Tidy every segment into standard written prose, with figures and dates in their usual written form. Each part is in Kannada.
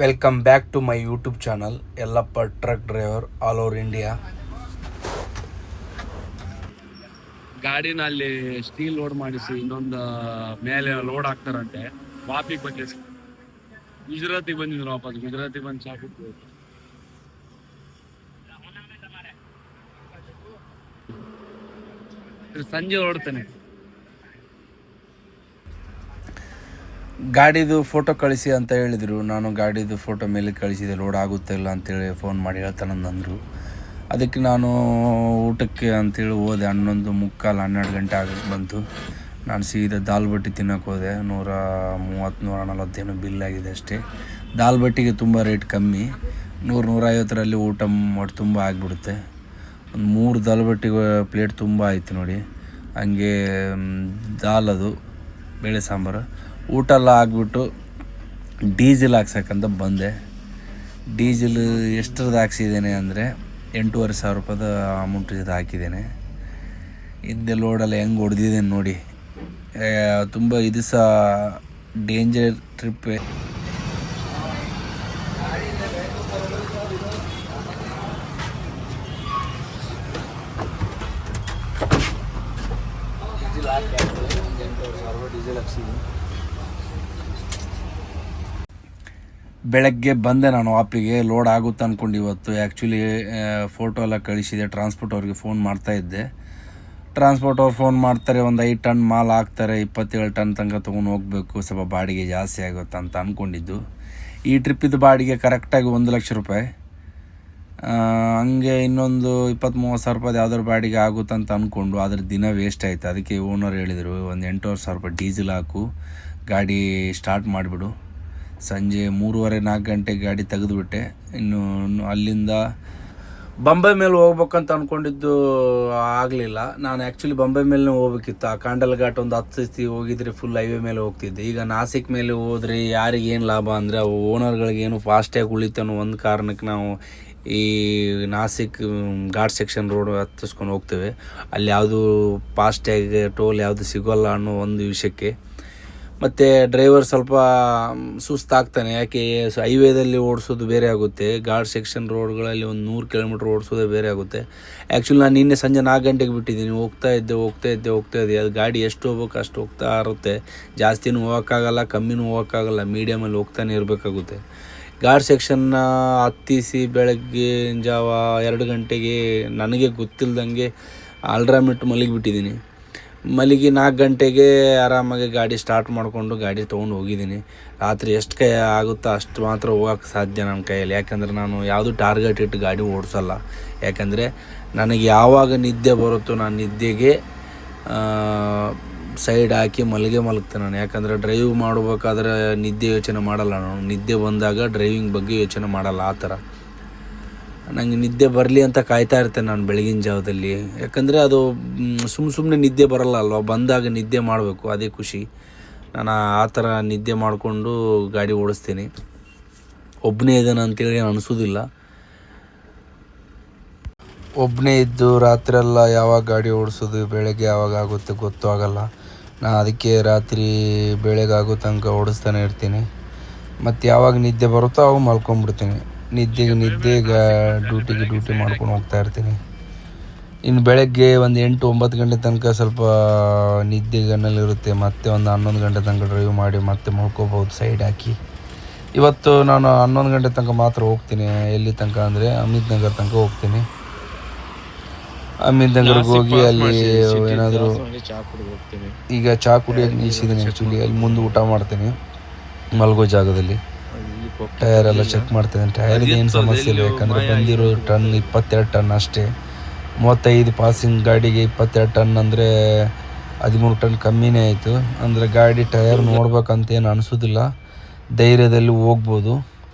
Welcome back to my YouTube channel Yallappa truck driver all over India. ಗಾಡಿನ ಅಲ್ಲಿ ಸ್ಟೀಲ್ ಲೋಡ್ ಮಾಡಿಸಿ ಇನ್ನೊಂದು ಮೇಲೆ ಲೋಡ್ ಹಾಕ್ತಾರಂತೆ. ವಾಪಿಗೆ ಬಂದೆ, ಗುಜರಾತಿಗೆ ಬಂದಿದ್ರು ವಾಪಸ್. ಗುಜರಾತಿಗೆ ಬಂದು ಸಾಕು ಸಂಜೆ ಹೊರಡ್ತೇನೆ. ಗಾಡಿದು ಫೋಟೋ ಕಳಿಸಿ ಅಂತ ಹೇಳಿದರು. ನಾನು ಗಾಡಿದು ಫೋಟೋ ಮೇಲೆ ಕಳಿಸಿದೆ, ಲೋಡ್ ಆಗುತ್ತೆ ಇಲ್ಲ ಅಂತೇಳಿ ಫೋನ್ ಮಾಡಿ ಹೇಳ್ತಾನಂದರು. ಅದಕ್ಕೆ ನಾನು ಊಟಕ್ಕೆ ಅಂತೇಳಿ ಹೋದೆ. 11:45 ಗಂಟೆ ಆಗಿ ಬಂತು. ನಾನು ಸೀದಾ ದಾಲ್ ಬಟ್ಟಿ ತಿನ್ನೋಕೆ ಹೋದೆ. 130-140 ಏನೋ ಬಿಲ್ ಆಗಿದೆ ಅಷ್ಟೇ. ದಾಲ್ ಬಟ್ಟಿಗೆ ತುಂಬ ರೇಟ್ ಕಮ್ಮಿ, 100-150ರಲ್ಲಿ ಊಟ ಮಾಡಿ ತುಂಬ ಆಗಿಬಿಡುತ್ತೆ. ಒಂದು 3 ದಾಲ್ ಬಟ್ಟಿಗೆ ಪ್ಲೇಟ್ ತುಂಬ ಆಯಿತು ನೋಡಿ. ಹಂಗೆ ದಾಲ್, ಅದು ಬೇಳೆ ಸಾಂಬಾರು, ಊಟ ಎಲ್ಲ ಆಗಿಬಿಟ್ಟು ಡೀಸೆಲ್ ಹಾಕ್ಸಕ್ಕಂತ ಬಂದೆ. ಡೀಸೆಲ್ ಎಷ್ಟರದ್ದು ಹಾಕ್ಸಿದ್ದೇನೆ ಅಂದರೆ 8,500 ರೂಪಾಯ್ದು ಅಮೌಂಟ್ ಇದು ಹಾಕಿದ್ದೇನೆ. ಹಿಂದೆ ಲೋಡೆಲ್ಲ ಹೆಂಗೆ ಹೊಡೆದಿದ್ದೇನೆ ನೋಡಿ. ತುಂಬ ಇದು ಸಹ ಡೇಂಜರ್ ಟ್ರಿಪ್. ಡೀಸೆಲ್ ಹಾಕ್ಸಿದ್ದೀನಿ. ಬೆಳಗ್ಗೆ ಬಂದೆ ನಾನು ಆಪಿಗೆ. ಲೋಡ್ ಆಗುತ್ತೆ ಅಂದ್ಕೊಂಡು ಇವತ್ತು. ಆ್ಯಕ್ಚುಲಿ ಫೋಟೋ ಎಲ್ಲ ಕಳಿಸಿದೆ. ಟ್ರಾನ್ಸ್ಪೋರ್ಟ್ ಅವ್ರಿಗೆ ಫೋನ್ ಮಾಡ್ತಾಯಿದ್ದೆ. ಟ್ರಾನ್ಸ್ಪೋರ್ಟ್ ಅವ್ರು ಫೋನ್ ಮಾಡ್ತಾರೆ, ಒಂದು 5 ಟನ್ ಮಾಲ್ ಹಾಕ್ತಾರೆ, 27 ಟನ್ ತನಕ ತೊಗೊಂಡು ಹೋಗಬೇಕು, ಸ್ವಲ್ಪ ಬಾಡಿಗೆ ಜಾಸ್ತಿ ಆಗುತ್ತೆ ಅಂತ ಅಂದ್ಕೊಂಡಿದ್ದು. ಈ ಟ್ರಿಪ್ಪಿದ್ದು ಬಾಡಿಗೆ ಕರೆಕ್ಟಾಗಿ 1 ಲಕ್ಷ ರೂಪಾಯಿ. ಹಂಗೆ ಇನ್ನೊಂದು 20-30 ಸಾವಿರ ರೂಪಾಯಿ ಯಾವ್ದಾದ್ರು ಬಾಡಿಗೆ ಆಗುತ್ತೆ ಅಂತ ಅಂದ್ಕೊಂಡು ಅದ್ರ ದಿನ ವೇಸ್ಟ್ ಆಯಿತು. ಅದಕ್ಕೆ ಓನರ್ ಹೇಳಿದರು, ಒಂದು 8,500 ರೂಪಾಯಿ ಡೀಸೆಲ್ ಹಾಕು, ಗಾಡಿ ಸ್ಟಾರ್ಟ್ ಮಾಡಿಬಿಡು. ಸಂಜೆ 3:30-4 ಗಂಟೆಗೆ ಗಾಡಿ ತೆಗೆದುಬಿಟ್ಟೆ. ಇನ್ನು ಅಲ್ಲಿಂದ ಬಾಂಬೆ ಮೇಲೆ ಹೋಗ್ಬೇಕಂತ ಅಂದ್ಕೊಂಡಿದ್ದು ಆಗಲಿಲ್ಲ. ನಾನು ಆ್ಯಕ್ಚುಲಿ ಬಾಂಬೆ ಮೇಲೆ ಹೋಗ್ಬೇಕಿತ್ತು. ಆ ಕಾಂಡಲ್ ಘಾಟ್ ಒಂದು 10 ಸತಿ ಹೋಗಿದ್ರೆ ಫುಲ್ ಹೈವೇ ಮೇಲೆ ಹೋಗ್ತಿದ್ದೆ. ಈಗ ನಾಸಿಕ್ ಮೇಲೆ ಹೋದರೆ ಯಾರಿಗೇನು ಲಾಭ ಅಂದರೆ ಓನರ್ಗಳಿಗೇನು ಫಾಸ್ಟಾಗಿ ಉಳಿತು ಅನ್ನೋ ಒಂದು ಕಾರಣಕ್ಕೆ ನಾವು ಈ ನಾಸಿಕ್ ಘಾಟ್ ಸೆಕ್ಷನ್ ರೋಡ್ ಹತ್ತಿಸ್ಕೊಂಡು ಹೋಗ್ತೇವೆ. ಅಲ್ಲಿ ಯಾವುದು ಫಾಸ್ಟ್ಯಾಗ್ ಟೋಲ್ ಯಾವುದು ಸಿಗೋಲ್ಲ ಅನ್ನೋ ಒಂದು ವಿಷಯಕ್ಕೆ. ಮತ್ತು ಡ್ರೈವರ್ ಸ್ವಲ್ಪ ಸುಸ್ತಾಗ್ತಾನೆ. ಯಾಕೆ, ಹೈವೇದಲ್ಲಿ ಓಡಿಸೋದು ಬೇರೆ ಆಗುತ್ತೆ, ಘಾಟ್ ಸೆಕ್ಷನ್ ರೋಡ್ಗಳಲ್ಲಿ ಒಂದು 100 ಕಿಲೋಮೀಟ್ರ್ ಓಡಿಸೋದೇ ಬೇರೆ ಆಗುತ್ತೆ. ಆ್ಯಕ್ಚುಲಿ ನಾನು ನಿನ್ನೆ ಸಂಜೆ 4 ಗಂಟೆಗೆ ಬಿಟ್ಟಿದ್ದೀನಿ. ಹೋಗ್ತಾ ಇದ್ದೆ. ಅದು ಗಾಡಿ ಎಷ್ಟು ಹೋಗ್ಬೇಕು ಅಷ್ಟು ಹೋಗ್ತಾ ಇರುತ್ತೆ. ಜಾಸ್ತಿನೂ ಹೋಗೋಕ್ಕಾಗಲ್ಲ, ಕಮ್ಮಿನೂ ಹೋಗೋಕ್ಕಾಗಲ್ಲ, ಮೀಡಿಯಮಲ್ಲಿ ಹೋಗ್ತಾನೆ ಇರಬೇಕಾಗುತ್ತೆ. ಘಾಟ್ ಸೆಕ್ಷನ್ನ ಹತ್ತಿಸಿ ಬೆಳಗ್ಗೆ ಜಾವ 2 ಗಂಟೆಗೆ ನನಗೆ ಗೊತ್ತಿಲ್ಲದಂಗೆ ಅಲ್ರಾಮ್ ಇಟ್ಟು ಮಲಗಿಬಿಟ್ಟಿದ್ದೀನಿ. 4 ಗಂಟೆಗೆ ಆರಾಮಾಗಿ ಗಾಡಿ ಸ್ಟಾರ್ಟ್ ಮಾಡಿಕೊಂಡು ಗಾಡಿ ತೊಗೊಂಡು ಹೋಗಿದ್ದೀನಿ. ರಾತ್ರಿ ಎಷ್ಟು ಕೈ ಆಗುತ್ತೋ ಅಷ್ಟು ಮಾತ್ರ ಹೋಗೋಕ್ಕೆ ಸಾಧ್ಯ ನನ್ನ ಕೈಯಲ್ಲಿ. ಯಾಕಂದರೆ ನಾನು ಯಾವುದು ಟಾರ್ಗೆಟ್ ಇಟ್ಟು ಗಾಡಿ ಓಡಿಸಲ್ಲ. ಯಾಕಂದರೆ ನನಗೆ ಯಾವಾಗ ನಿದ್ದೆ ಬರುತ್ತೋ ನಾನು ನಿದ್ದೆಗೆ ಸೈಡ್ ಹಾಕಿ ಮಲಗ್ತೇನೆ ನಾನು. ಯಾಕಂದರೆ ಡ್ರೈವ್ ಮಾಡಬೇಕಾದ್ರೆ ನಿದ್ದೆ ಯೋಚನೆ ಮಾಡಲ್ಲ ನಾನು. ನಿದ್ದೆ ಬಂದಾಗ ಡ್ರೈವಿಂಗ್ ಬಗ್ಗೆ ಯೋಚನೆ ಮಾಡಲ್ಲ. ಆ ಥರ ನನಗೆ ನಿದ್ದೆ ಬರಲಿ ಅಂತ ಕಾಯ್ತಾ ಇರ್ತೇನೆ ನಾನು ಬೆಳಗಿನ ಜಾವದಲ್ಲಿ. ಯಾಕಂದರೆ ಅದು ಸುಮ್ಮನೆ ನಿದ್ದೆ ಬರಲ್ಲ ಅಲ್ವ, ಬಂದಾಗ ನಿದ್ದೆ ಮಾಡಬೇಕು, ಅದೇ ಖುಷಿ. ನಾನು ಆ ಥರ ನಿದ್ದೆ ಮಾಡಿಕೊಂಡು ಗಾಡಿ ಓಡಿಸ್ತೀನಿ. ಒಬ್ಬನೇ ಇದ್ದಾನೆ ಅಂತೇಳಿ ಅನಿಸೋದಿಲ್ಲ. ಒಬ್ಬನೇ ಇದ್ದು ರಾತ್ರಿಯೆಲ್ಲ ಯಾವಾಗ ಗಾಡಿ ಓಡಿಸೋದು, ಬೆಳಗ್ಗೆ ಯಾವಾಗ ಆಗುತ್ತೆ ಗೊತ್ತೂ ಆಗಲ್ಲ. ನಾನು ಅದಕ್ಕೆ ರಾತ್ರಿ ಬೆಳಗ್ಗೆ ತನಕ ಓಡಿಸ್ತಾನೆ ಇರ್ತೀನಿ. ಮತ್ತು ಯಾವಾಗ ನಿದ್ದೆ ಬರುತ್ತೋ ಅವಾಗ ಮಲ್ಕೊಂಡ್ಬಿಡ್ತೀನಿ. ನಿದ್ದೆಗೆ ಡ್ಯೂಟಿ ಮಾಡ್ಕೊಂಡು ಹೋಗ್ತಾ ಇರ್ತೀನಿ. ಇನ್ನು ಬೆಳಗ್ಗೆ ಒಂದು 8-9 ಗಂಟೆ ತನಕ ಸ್ವಲ್ಪ ನಿದ್ದೆಗನ್ನಲ್ಲಿರುತ್ತೆ. ಮತ್ತೆ ಒಂದು 11 ಗಂಟೆ ತನಕ ಡ್ರೈವ್ ಮಾಡಿ ಮತ್ತೆ ಮಲ್ಕೋಬೋದು ಸೈಡ್ ಹಾಕಿ. ಇವತ್ತು ನಾನು 11 ಗಂಟೆ ತನಕ ಮಾತ್ರ ಹೋಗ್ತೀನಿ. ಎಲ್ಲಿ ತನಕ ಅಂದರೆ ಅಮಿತ್ ನಗರ್ ತನಕ ಹೋಗ್ತೀನಿ. ಅಮಿತ್ ನಗರ್ಗೆ ಹೋಗಿ ಅಲ್ಲಿ ಏನಾದರೂ ಈಗ ಚಾ ಕುಡಿಯೋಕೆ ನಿಲ್ಸಿದ್ದೀನಿ. ಆ್ಯಕ್ಚುಲಿ ಅಲ್ಲಿ ಮುಂದೆ ಊಟ ಮಾಡ್ತೀನಿ ಮಲ್ಗೋ ಜಾಗದಲ್ಲಿ. ಟಯರ್ ಎಲ್ಲ ಚೆಕ್ ಮಾಡ್ತಿದ್ದೀನಿ. ಟಯರ್ಗೆ ಏನು ಸಮಸ್ಯೆ ಇಲ್ಲ. ಯಾಕಂದರೆ ಬಂದಿರೋ ಟನ್ 22 ಟನ್ ಅಷ್ಟೇ. 35 ಪಾಸಿಂಗ್ ಗಾಡಿಗೆ 22 ಟನ್ ಅಂದರೆ 13 ಟನ್ ಕಮ್ಮಿನೇ ಆಯಿತು. ಅಂದರೆ ಗಾಡಿ ಟಯರ್ ನೋಡ್ಬೇಕಂತೇನು ಅನಿಸೋದಿಲ್ಲ, ಧೈರ್ಯದಲ್ಲಿ ಹೋಗ್ಬೋದು.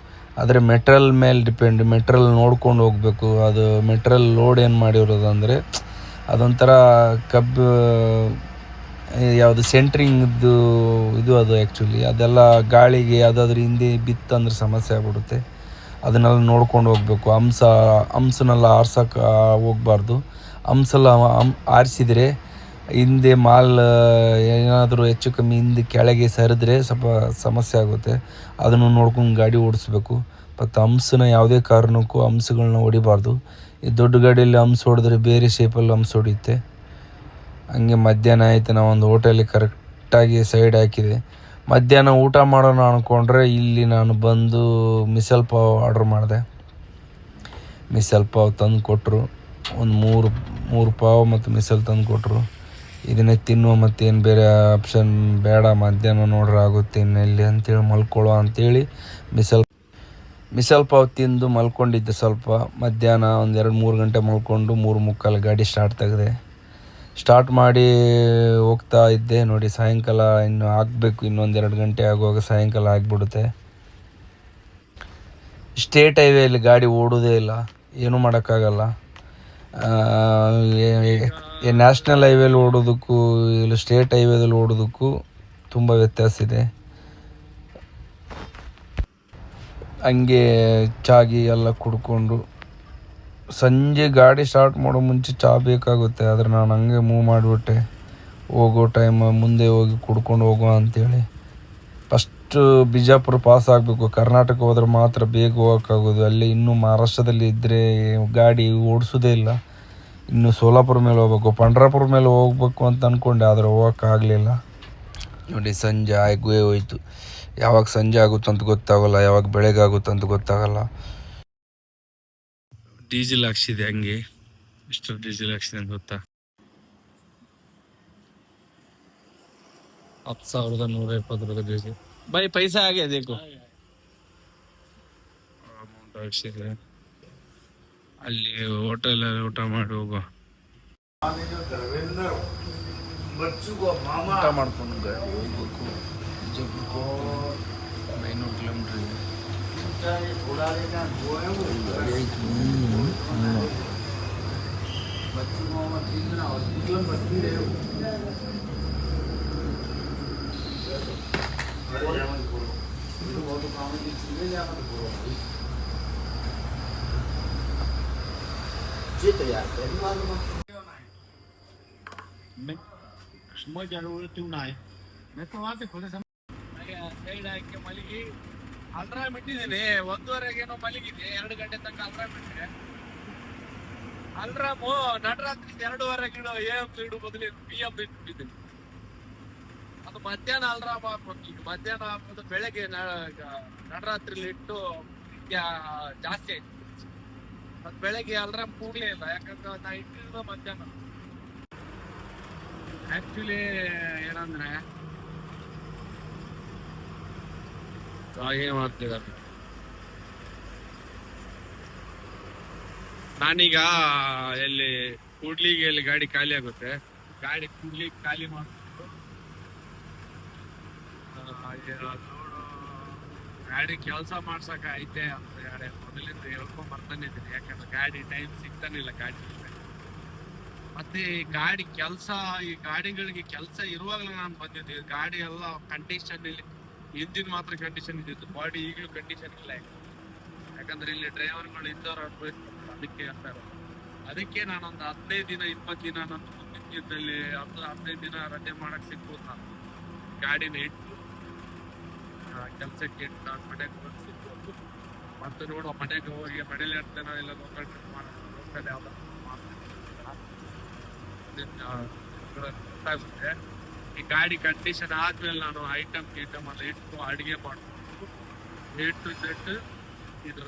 ಆದರೆ ಮೆಟ್ರಲ್ ಮೇಲೆ ಡಿಪೆಂಡ್. ಮೆಟ್ರಲ್ ನೋಡ್ಕೊಂಡು ಹೋಗಬೇಕು. ಅದು ಮೆಟ್ರಲ್ ಲೋಡ್ ಏನು ಮಾಡಿರೋದು ಅಂದರೆ ಅದೊಂಥರ ಕಬ್ಬು ಯಾವುದು ಸೆಂಟ್ರಿಂಗ್ದು ಇದು ಅದು. ಆ್ಯಕ್ಚುಲಿ ಅದೆಲ್ಲ ಗಾಳಿಗೆ ಯಾವುದಾದ್ರೂ ಹಿಂದೆ ಬಿತ್ತಂದ್ರೆ ಸಮಸ್ಯೆ ಆಗ್ಬಿಡುತ್ತೆ. ಅದನ್ನೆಲ್ಲ ನೋಡ್ಕೊಂಡು ಹೋಗಬೇಕು. ಹಂಸನೆಲ್ಲ ಆರ್ಸೋಕ್ಕೆ ಹೋಗಬಾರ್ದು. ಹಂಸೆಲ್ಲ ಆರಿಸಿದರೆ ಹಿಂದೆ ಮಾಲ್ ಏನಾದರೂ ಹೆಚ್ಚು ಕಮ್ಮಿ ಹಿಂದೆ ಕೆಳಗೆ ಸರಿದ್ರೆ ಸ್ವಲ್ಪ ಸಮಸ್ಯೆ ಆಗುತ್ತೆ. ಅದನ್ನು ನೋಡ್ಕೊಂಡು ಗಾಡಿ ಓಡಿಸ್ಬೇಕು. ಮತ್ತು ಹಂಪ್ಸನ್ನ ಯಾವುದೇ ಕಾರಣಕ್ಕೂ ಹಂಪ್ಸ್ಗಳನ್ನ ಹೊಡಿಬಾರ್ದು. ಈ ದೊಡ್ಡ ಗಾಡಿಯಲ್ಲಿ ಹಂಪ್ಸ್ ಹೊಡೆದ್ರೆ ಬೇರೆ ಶೇಪಲ್ಲಿ ಹಂಪ್ಸ್ ಹೊಡೆಯುತ್ತೆ. ಹಂಗೆ ಮಧ್ಯಾಹ್ನ ಆಯಿತು, ನಾವು ಒಂದು ಹೋಟೆಲಿಗೆ ಕರೆಕ್ಟಾಗಿ ಸೈಡ್ ಹಾಕಿದೆ. ಮಧ್ಯಾಹ್ನ ಊಟ ಮಾಡೋಣ ಅಂದ್ಕೊಂಡ್ರೆ ಇಲ್ಲಿ ನಾನು ಬಂದು ಮಿಸಲ್ ಪಾವ್ ಆರ್ಡ್ರ್ ಮಾಡಿದೆ. ಮಿಸಲ್ ಪಾವ್ ತಂದು ಕೊಟ್ಟರು. ಒಂದು ಮೂರು ಪಾವ್ ಮತ್ತು ಮಿಸಲ್ ತಂದು ಕೊಟ್ಟರು. ಇದನ್ನೇ ತಿನ್ನುವ, ಮತ್ತೇನು ಬೇರೆ ಆಪ್ಷನ್ ಬೇಡ, ಮಧ್ಯಾಹ್ನ ನೋಡ್ರೆ ಆಗುತ್ತೆ ಇನ್ನೆಲ್ಲಿ ಅಂತೇಳಿ ಮಲ್ಕೊಳ್ಳೋ ಅಂಥೇಳಿ ಮಿಸಲ್ ಪಾವ್ ತಿಂದು ಮಲ್ಕೊಂಡಿದ್ದೆ. ಸ್ವಲ್ಪ ಮಧ್ಯಾಹ್ನ ಒಂದು 2-3 ಗಂಟೆ ಮಲ್ಕೊಂಡು 3:45 ಗಾಡಿ ಸ್ಟಾರ್ಟ್ ಮಾಡಿ ಹೋಗ್ತಾ ಇದ್ದೆ. ನೋಡಿ ಸಾಯಂಕಾಲ ಇನ್ನು ಆಗಬೇಕು, ಇನ್ನೊಂದು 2 ಗಂಟೆ ಆಗುವಾಗ ಸಾಯಂಕಾಲ ಆಗಿಬಿಡುತ್ತೆ. ಸ್ಟೇಟ್ ಹೈವೇಲಿ ಗಾಡಿ ಓಡೋದೇ ಇಲ್ಲ, ಏನೂ ಮಾಡೋಕ್ಕಾಗಲ್ಲ. ನ್ಯಾಷನಲ್ ಹೈವೇಲಿ ಓಡೋದಕ್ಕೂ ಇಲ್ಲ ಸ್ಟೇಟ್ ಹೈವೇದಲ್ಲಿ ಓಡೋದಕ್ಕೂ ತುಂಬ ವ್ಯತ್ಯಾಸ ಇದೆ. ಹಂಗೆ ಚಾಗಿ ಎಲ್ಲ ಕುಡ್ಕೊಂಡು ಸಂಜೆ ಗಾಡಿ ಸ್ಟಾರ್ಟ್ ಮಾಡೋ ಮುಂಚೆ ಚಹಾ ಬೇಕಾಗುತ್ತೆ. ಆದರೆ ನಾನು ಹಂಗೆ ಮೂವ್ ಮಾಡಿಬಿಟ್ಟೆ, ಹೋಗೋ ಟೈಮ್ ಮುಂದೆ ಹೋಗಿ ಕುಡ್ಕೊಂಡು ಹೋಗೋ ಅಂಥೇಳಿ. ಫಸ್ಟು ಬಿಜಾಪುರ ಪಾಸ್ ಆಗಬೇಕು, ಕರ್ನಾಟಕ ಹೋದ್ರೆ ಮಾತ್ರ ಬೇಗ ಹೋಗೋಕ್ಕಾಗೋದು. ಅಲ್ಲಿ ಇನ್ನೂ ಮಹಾರಾಷ್ಟ್ರದಲ್ಲಿ ಇದ್ದರೆ ಗಾಡಿ ಓಡಿಸೋದೇ ಇಲ್ಲ. ಇನ್ನು ಸೋಲಾಪುರ ಮೇಲೆ ಹೋಗ್ಬೇಕು, ಪಂಡ್ರಾಪುರ ಮೇಲೆ ಹೋಗ್ಬೇಕು ಅಂತ ಅಂದ್ಕೊಂಡೆ, ಆದರೆ ಹೋಗೋಕ್ಕಾಗಲಿಲ್ಲ. ನೋಡಿ ಸಂಜೆ ಆಗೇ ಹೋಯ್ತು. ಯಾವಾಗ ಸಂಜೆ ಆಗುತ್ತಂತ ಗೊತ್ತಾಗಲ್ಲ, ಯಾವಾಗ ಬೆಳಗ್ಗೆ ಆಗುತ್ತಂತ ಗೊತ್ತಾಗಲ್ಲ. ಡೀಸೆಲ್ ಹಾಕ್ಸಿದೆ, ಹಂಗೆ ಎಷ್ಟು ಡೀಸೆಲ್ ಹಾಕ್ಸಿದೆ ಅಂತ ಗೊತ್ತಾ? 10,120 ಡೀಸೆಲ್. ಬೈ ಪೈಸಾ ಆಗಿದೆ ದೇಖೋ. ಅಮೌಂಟ್ ಹಾಕ್ಸಿದೆ. ಅಲ್ಲಿ ಹೋಟೆಲ್ ಊಟ ಮಾಡಿ ಹೋಗೋ, ಊಟ ಮಾಡ್ಕೊಂಡು ಗಾಡಿ ಹೋಗ್ಬೇಕು. ಬಿಜಾಪುರಕ್ಕೋ 900 ಕಿಲೋಮೀಟ್ರ್ ಇದೆ. ಗಾಡಿ ಆಯ್ತು. ಮಲಗಿ ಅಲ್ರಾಮ್ ಇಟ್ಟಿದ್ದೀನಿ. 1:30ಗೇನೋ ಮಲಗಿದೆ, 2 ಗಂಟೆ ತನಕ ಅಲ್ರಾಮ್ ಇಟ್ಟಿದೆ. ಅಲ್ರಾಮು ನಟರಾತ್ರಿ 2:30 AM ಇಡು ಬದಲು PM ಇಟ್ಬಿಟ್ಟಿದ್ದೀನಿ. ಅದು ಮಧ್ಯಾಹ್ನ ಅಲ್ರಾಮ್ ಹಾಕ್ಬೇಕು. ಈಗ ಮಧ್ಯಾಹ್ನ ಹಾಕೋದು ಬೆಳಗ್ಗೆ ನಟರಾತ್ರಿಲಿ ಇಟ್ಟು ಜಾಸ್ತಿ ಆಯ್ತು. ಅದು ಬೆಳಗ್ಗೆ ಅಲ್ರಾಮ್ ಕೂಗ್ಲೇ ಇಲ್ಲ, ಯಾಕಂದ್ರೆ ನಾ ಇಟ್ಟಿರೋದು ಮಧ್ಯಾಹ್ನ. ಆಕ್ಚುಲಿ ಏನಂದ್ರೆ ಹಾಗೆ ಮಾಡ್ತಿದ್ದಾರೆ. ನಾನೀಗ ಎಲ್ಲಿ ಕೂಡ್ಲಿಗೆ ಎಲ್ಲಿ ಗಾಡಿ ಖಾಲಿ ಆಗುತ್ತೆ, ಗಾಡಿ ಕೂಡ್ಲಿಗೆ ಖಾಲಿ ಮಾಡ್ಬಿಟ್ಟು ಗಾಡಿ ಕೆಲಸ ಮಾಡ್ಸಕ್ ಐತೆ ಅಂತ ಗಾಡಿ ಮೊದಲಿಂದ ಹೇಳ್ಕೊಂಡ್ ಬರ್ತಾನೆ ಇದ್ದೀನಿ. ಯಾಕಂದ್ರೆ ಗಾಡಿ ಟೈಮ್ ಸಿಗ್ತಾನಿಲ್ಲ ಗಾಡಿ. ಮತ್ತೆ ಗಾಡಿ ಕೆಲಸ, ಈ ಗಾಡಿಗಳಿಗೆ ಕೆಲಸ ಇರುವಾಗಲೇ ನಾನು ಬಂದಿದ್ದೆ. ಗಾಡಿ ಎಲ್ಲ ಕಂಡೀಷನ್ ಇಲ್ಲಿ, ಇಂಜಿನ್ ಮಾತ್ರ ಕಂಡೀಷನ್ ಇದ್ದಿತ್ತು, ಬಾಡಿ ಈಗಲೂ ಕಂಡೀಷನ್ ಇಲ್ಲ. ಯಾಕಂದ್ರೆ ಇಲ್ಲಿ ಡ್ರೈವರ್ಗಳು ಇದ್ದವ್ರು ಅನುಭವಿಸ್ತಾರೆ, ಅದಕ್ಕೆ ಅಂತ. ಅದಕ್ಕೆ ನಾನೊಂದು 15 ದಿನ 20 ದಿನ ನನ್ನ ಮುಂದಿನಲ್ಲಿ 15 ದಿನ ರಜೆ ಮಾಡಕ್ ಸಿಗ್ಬೋದು. ನಾನು ಗಾಡಿನ ಇಟ್ಟು ಕೆಲ್ಸಕ್ಕೆ ಇಟ್ಟು ನಾನು ಮನೆಗೆ ಹೋಗಿ ಸಿಗ್ಬೋದು. ಮತ್ತೆ ನೋಡುವ ಮನೆಗೆ ಹೋಗಿ ಮನೇಲಿ ಇರ್ತೇನೋ ಇಲ್ಲ ಲೋಕಲ್ ಟ್ರಿಪ್ ಮಾಡೋದು, ಲೋಕಲ್ ಯಾವ್ದಾದ್ರು ಗೊತ್ತಾಗುತ್ತೆ. ಈ ಗಾಡಿ ಕಂಡೀಷನ್ ಆದ್ಮೇಲೆ ನಾನು ಐಟಮ್ ಎಲ್ಲ ಇಟ್ಟು ಅಡಿಗೆ ಮಾಡ್ಕೊಂಡು ಇಟ್ಟು ಇದ್ರ